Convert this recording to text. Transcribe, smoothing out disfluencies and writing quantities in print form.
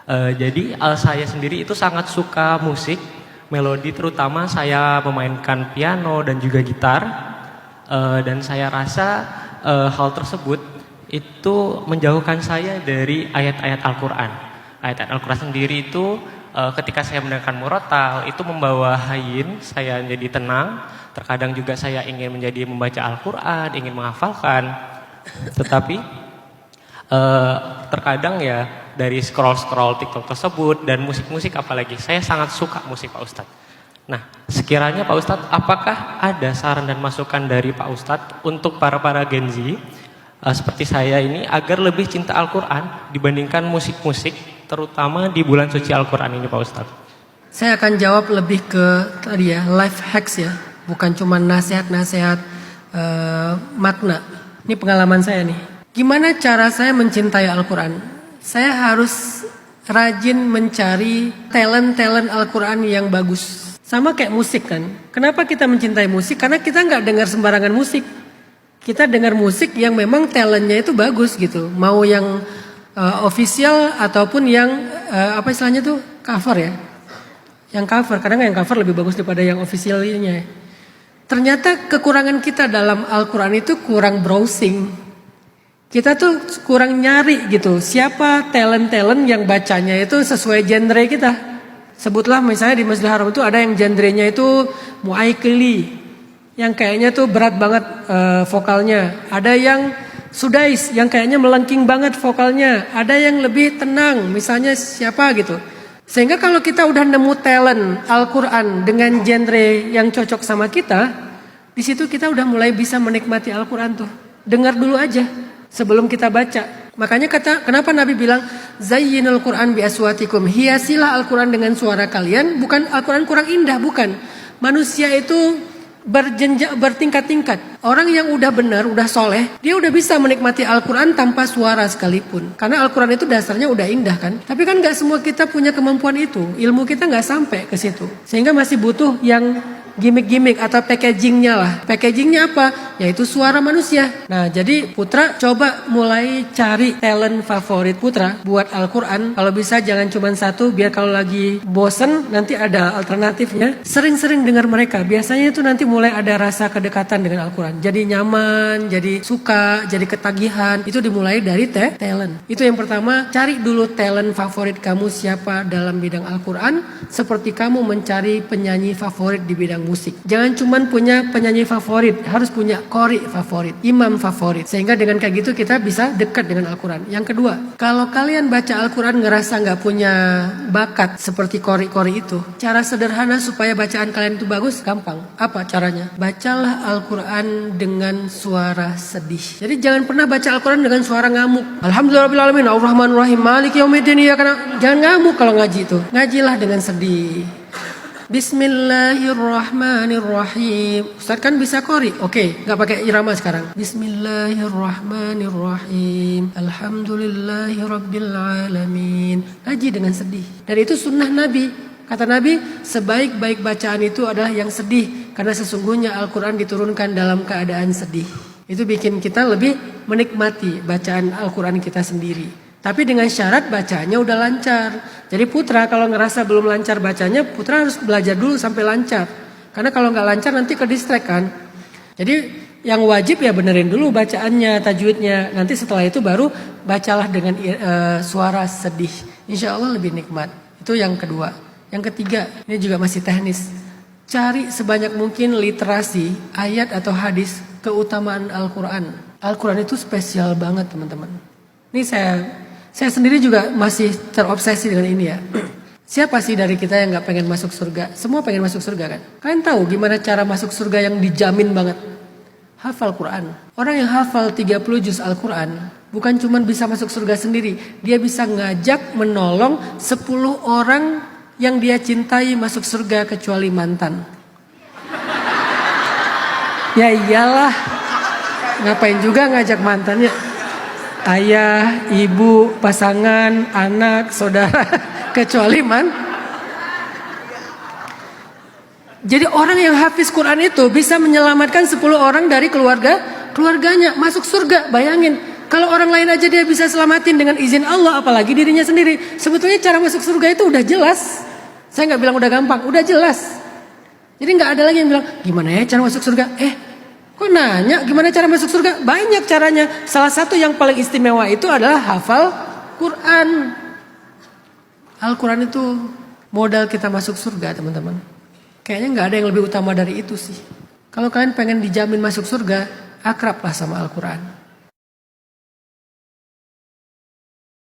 Jadi saya sendiri itu sangat suka musik, melodi, terutama saya memainkan piano dan juga gitar. Dan saya rasa hal tersebut itu menjauhkan saya dari ayat-ayat Al-Quran. Ayat-ayat Al-Quran sendiri itu ketika saya mendengarkan murotal itu membawa hayin, saya jadi tenang. Terkadang juga saya ingin membaca Al-Quran, ingin menghafalkan. Tetapi terkadang ya dari scroll-scroll TikTok tersebut dan musik-musik apalagi, saya sangat suka musik Pak Ustadz. Nah, sekiranya Pak Ustadz, apakah ada saran dan masukan dari Pak Ustadz untuk para Gen Z seperti saya ini agar lebih cinta Al-Quran dibandingkan musik-musik, terutama di bulan suci Al-Quran ini Pak Ustadz? Saya akan jawab lebih ke tadi ya, life hacks ya, bukan cuma nasihat-nasihat makna. Ini pengalaman saya nih. Gimana cara saya mencintai Al-Quran? Saya harus rajin mencari talent-talent Al-Quran yang bagus. Sama kayak musik kan. Kenapa kita mencintai musik? Karena kita nggak dengar sembarangan musik. Kita dengar musik yang memang talentnya itu bagus gitu. Mau yang official ataupun yang apa istilahnya tuh cover ya. Yang cover, kadang yang cover lebih bagus daripada yang officialnya. Ternyata kekurangan kita dalam Al-Quran itu kurang browsing. Kita tuh kurang nyari gitu. Siapa talent-talent yang bacanya itu sesuai genre kita. Sebutlah misalnya di Masjidil Haram itu ada yang genrenya itu muaikili, yang kayaknya tuh berat banget vokalnya. Ada yang sudais, yang kayaknya melengking banget vokalnya. Ada yang lebih tenang, misalnya siapa gitu. Sehingga kalau kita udah nemu talent Al-Quran dengan genre yang cocok sama kita, di situ kita udah mulai bisa menikmati Al-Quran tuh. Dengar dulu aja sebelum kita baca. Makanya kenapa Nabi bilang zayyinul Quran bi aswatikum, hiasilah Al-Quran dengan suara kalian. Bukan Al-Quran kurang indah, bukan. Manusia itu bertingkat-tingkat. Orang yang udah benar, udah soleh, dia udah bisa menikmati Al-Quran tanpa suara sekalipun. Karena Al-Quran itu dasarnya udah indah kan. Tapi kan gak semua kita punya kemampuan itu. Ilmu kita gak sampai ke situ. Sehingga masih butuh yang gimmick-gimmick atau packagingnya lah. Packagingnya apa? Yaitu suara manusia. Nah jadi Putra coba mulai cari talent favorit Putra buat Al-Quran. Kalau bisa jangan cuma satu, biar kalau lagi bosen nanti ada alternatifnya. Sering-sering dengar mereka. Biasanya itu nanti mulai ada rasa kedekatan dengan Al-Quran. Jadi nyaman, jadi suka, jadi ketagihan. Itu dimulai dari talent. Itu yang pertama, cari dulu talent favorit kamu siapa dalam bidang Al-Quran. Seperti kamu mencari penyanyi favorit di bidang musik. Jangan cuman punya penyanyi favorit, harus punya qori favorit, imam favorit. Sehingga dengan kayak gitu kita bisa dekat dengan Al-Quran. Yang kedua, kalau kalian baca Al-Quran ngerasa nggak punya bakat seperti qori-qori itu, cara sederhana supaya bacaan kalian itu bagus, gampang. Apa caranya? Bacalah Al-Quran dengan suara sedih. Jadi jangan pernah baca Al-Quran dengan suara ngamuk. Alhamdulillahirrahmanirrahim, Ar-Rahmanir-Rahim, Maliki Yaumiddin. Jangan ngamuk kalau ngaji itu. Ngajilah dengan sedih. Bismillahirrahmanirrahim. Ustaz kan bisa qori. Oke, gak pakai irama sekarang. Bismillahirrahmanirrahim. Alhamdulillahirabbil alamin. Ngaji dengan sedih. Dan itu sunnah Nabi. Kata Nabi, sebaik-baik bacaan itu adalah yang sedih. Karena sesungguhnya Al-Quran diturunkan dalam keadaan sedih. Itu bikin kita lebih menikmati bacaan Al-Quran kita sendiri. Tapi dengan syarat bacanya udah lancar. Jadi Putra kalau ngerasa belum lancar bacanya, Putra harus belajar dulu sampai lancar. Karena kalau nggak lancar nanti ke distract kan. Jadi yang wajib ya benerin dulu bacaannya, tajwidnya. Nanti setelah itu baru bacalah dengan suara sedih. Insya Allah lebih nikmat. Itu yang kedua. Yang ketiga, ini juga masih teknis. Cari sebanyak mungkin literasi, ayat atau hadis, keutamaan Al-Quran. Al-Quran itu spesial banget teman-teman. Ini saya sendiri juga masih terobsesi dengan ini ya. Siapa sih dari kita yang gak pengen masuk surga? Semua pengen masuk surga kan? Kalian tahu gimana cara masuk surga yang dijamin banget? Hafal Quran. Orang yang hafal 30 juz Al-Quran bukan cuma bisa masuk surga sendiri. Dia bisa ngajak, menolong 10 orang yang dia cintai masuk surga kecuali mantan. Ya iyalah. Ngapain juga ngajak mantannya? Ayah, ibu, pasangan, anak, saudara, kecuali Jadi orang yang hafiz Quran itu bisa menyelamatkan 10 orang dari keluarganya masuk surga. Bayangin, Kalau orang lain aja dia bisa selamatin dengan izin Allah, apalagi dirinya sendiri. Sebetulnya cara masuk surga itu udah jelas. Saya nggak bilang udah gampang, udah jelas. Jadi nggak ada lagi yang bilang, gimana ya cara masuk surga? Kok nanya gimana cara masuk surga? Banyak caranya. Salah satu yang paling istimewa itu adalah hafal Quran. Al-Quran itu modal kita masuk surga, teman-teman. Kayaknya nggak ada yang lebih utama dari itu sih. Kalau kalian pengen dijamin masuk surga, akrablah sama Al-Quran.